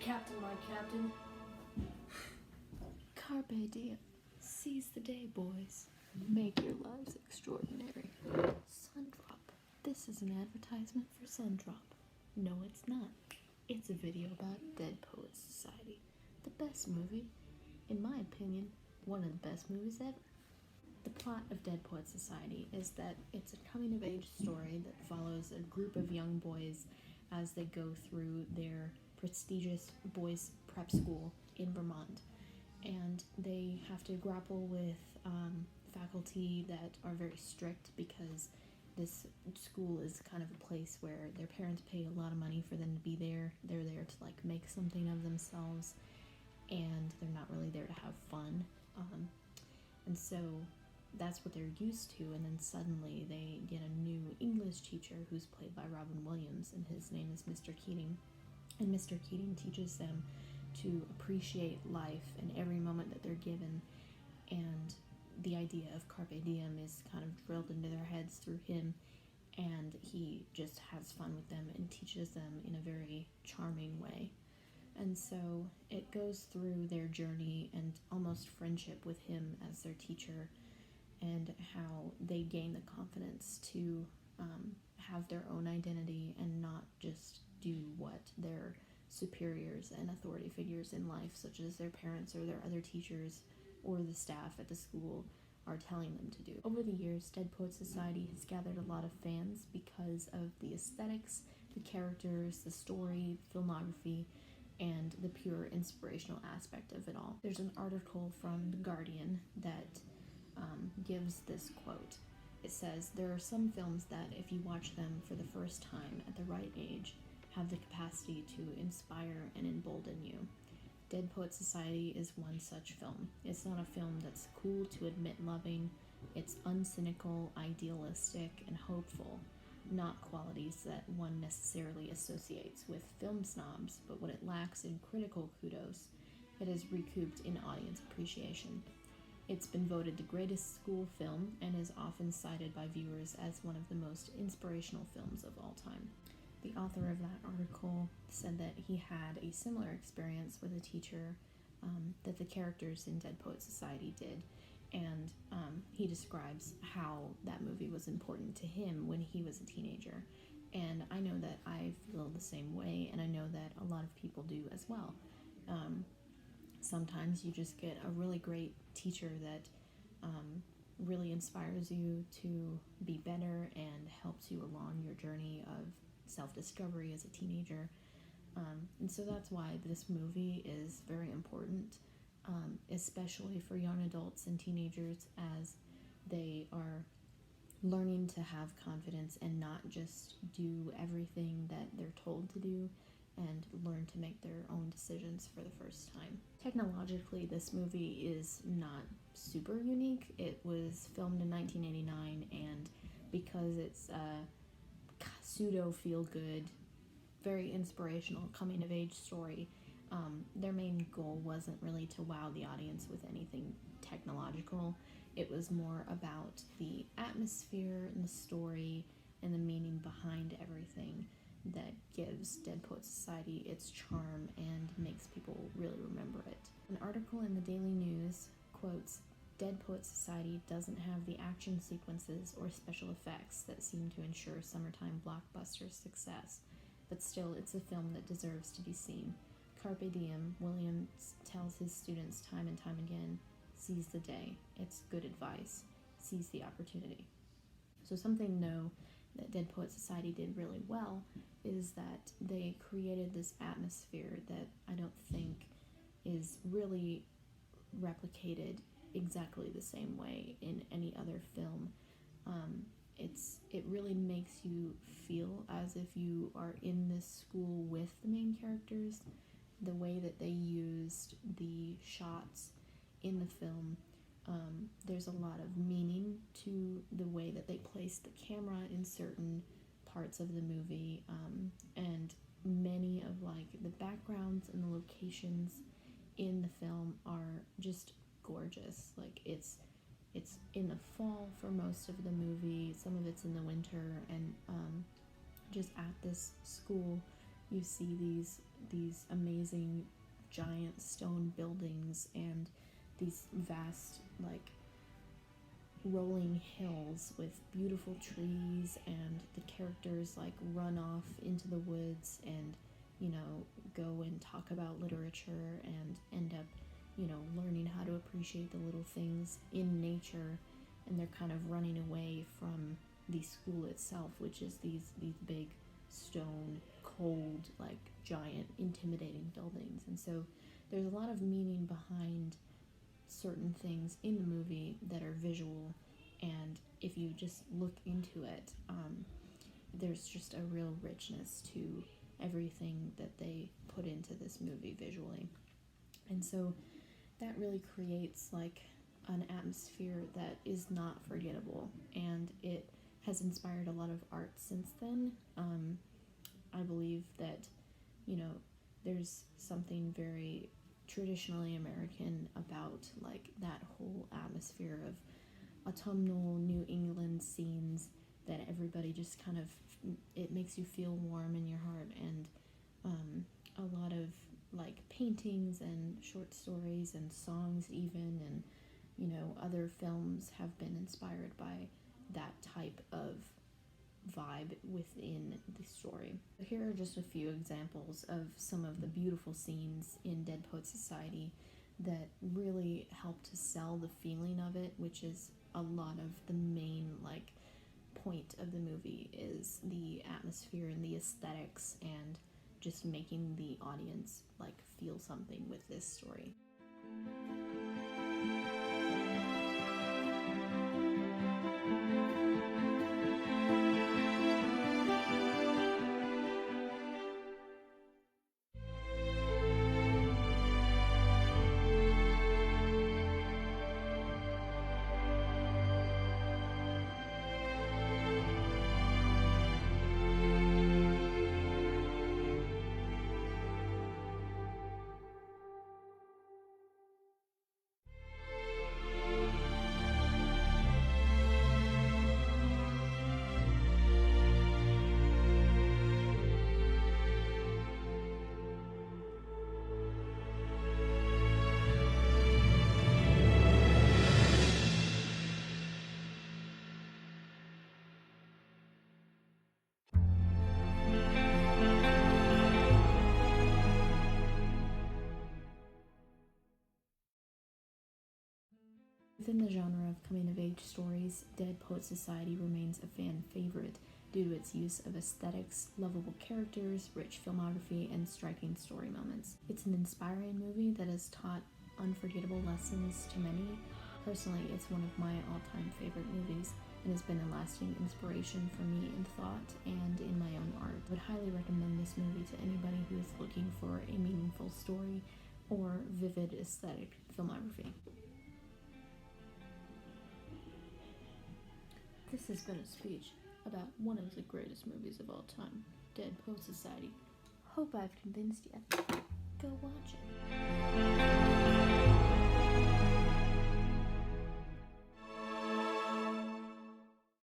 Captain, my captain. Carpe diem. Seize the day, boys. Make your lives extraordinary. Sundrop. This is an advertisement for Sundrop. No, it's not. It's a video about Dead Poets Society. The best movie. In my opinion, one of the best movies ever. The plot of Dead Poets Society is that it's a coming-of-age story that follows a group of young boys as they go through their prestigious boys' prep school in Vermont. And they have to grapple with faculty that are very strict because this school is kind of a place where their parents pay a lot of money for them to be there. They're there to like make something of themselves, and they're not really there to have fun. And so that's what they're used to, and then suddenly they get a new English teacher who's played by Robin Williams, and his name is Mr. Keating. And Mr. Keating teaches them to appreciate life and every moment that they're given, and the idea of carpe diem is kind of drilled into their heads through him, and he just has fun with them and teaches them in a very charming way. And so it goes through their journey and almost friendship with him as their teacher, and how they gain the confidence to have their own identity and not just do what their superiors and authority figures in life, such as their parents or their other teachers or the staff at the school, are telling them to do. Over the years, Dead Poets Society has gathered a lot of fans because of the aesthetics, the characters, the story, filmography, and the pure inspirational aspect of it all. There's an article from The Guardian that gives this quote. It says, "There are some films that, if you watch them for the first time at the right age, have the capacity to inspire and embolden you. Dead Poets Society is one such film. It's not a film that's cool to admit loving. It's uncynical, idealistic, and hopeful, not qualities that one necessarily associates with film snobs, but what it lacks in critical kudos, it has recouped in audience appreciation. It's been voted the greatest school film and is often cited by viewers as one of the most inspirational films of all time." The author of that article said that he had a similar experience with a teacher that the characters in Dead Poets Society did, and he describes how that movie was important to him when he was a teenager. And I know that I feel the same way, and I know that a lot of people do as well. Sometimes you just get a really great teacher that really inspires you to be better and helps you along your journey of self-discovery as a teenager. And so that's why this movie is very important, especially for young adults and teenagers as they are learning to have confidence and not just do everything that they're told to do, and learn to make their own decisions for the first time. Technologically, this movie is not super unique. It was filmed in 1989, and because it's a pseudo feel-good, very inspirational coming-of-age story, their main goal wasn't really to wow the audience with anything technological. It was more about the atmosphere and the story and the meaning behind everything that gives Dead Poets Society its charm and makes people really remember it. An article in the Daily News quotes, "Dead Poets Society doesn't have the action sequences or special effects that seem to ensure summertime blockbuster success, but still it's a film that deserves to be seen. Carpe diem," Williams tells his students time and time again, "seize the day. It's good advice. Seize the opportunity." So something that Dead Poets Society did really well is that they created this atmosphere that I don't think is really replicated exactly the same way in any other film. It really makes you feel as if you are in this school with the main characters. The way that they used the shots in the film, there's a lot of meaning to the way that they placed the camera in certain parts of the movie, and many of like the backgrounds and the locations in the film are just gorgeous. Like it's in the fall for most of the movie, some of it's in the winter, and just at this school you see these these amazing giant stone buildings and these vast, like, rolling hills with beautiful trees, and the characters like run off into the woods and, you know, go and talk about literature and end up, you know, learning how to appreciate the little things in nature, and they're kind of running away from the school itself, which is these big stone, cold, like giant, intimidating buildings. And so there's a lot of meaning behind certain things in the movie that are visual, and if you just look into it, there's just a real richness to everything that they put into this movie visually. And so that really creates like an atmosphere that is not forgettable, and it has inspired a lot of art since then. I believe that, you know, there's something very traditionally American about like that whole atmosphere of autumnal New England scenes that everybody just kind of, it makes you feel warm in your heart. And a lot of like paintings and short stories and songs even, and, you know, other films have been inspired by that type of vibe within the story. Here are just a few examples of some of the beautiful scenes in Dead Poets Society that really help to sell the feeling of it, which is a lot of the main like point of the movie, is the atmosphere and the aesthetics and just making the audience like feel something with this story. Within the genre of coming-of-age stories, Dead Poets Society remains a fan favorite due to its use of aesthetics, lovable characters, rich filmography, and striking story moments. It's an inspiring movie that has taught unforgettable lessons to many. Personally, it's one of my all-time favorite movies and has been a lasting inspiration for me in thought and in my own art. I would highly recommend this movie to anybody who is looking for a meaningful story or vivid aesthetic filmography. This has been a speech about one of the greatest movies of all time, Dead Poets Society. Hope I've convinced you.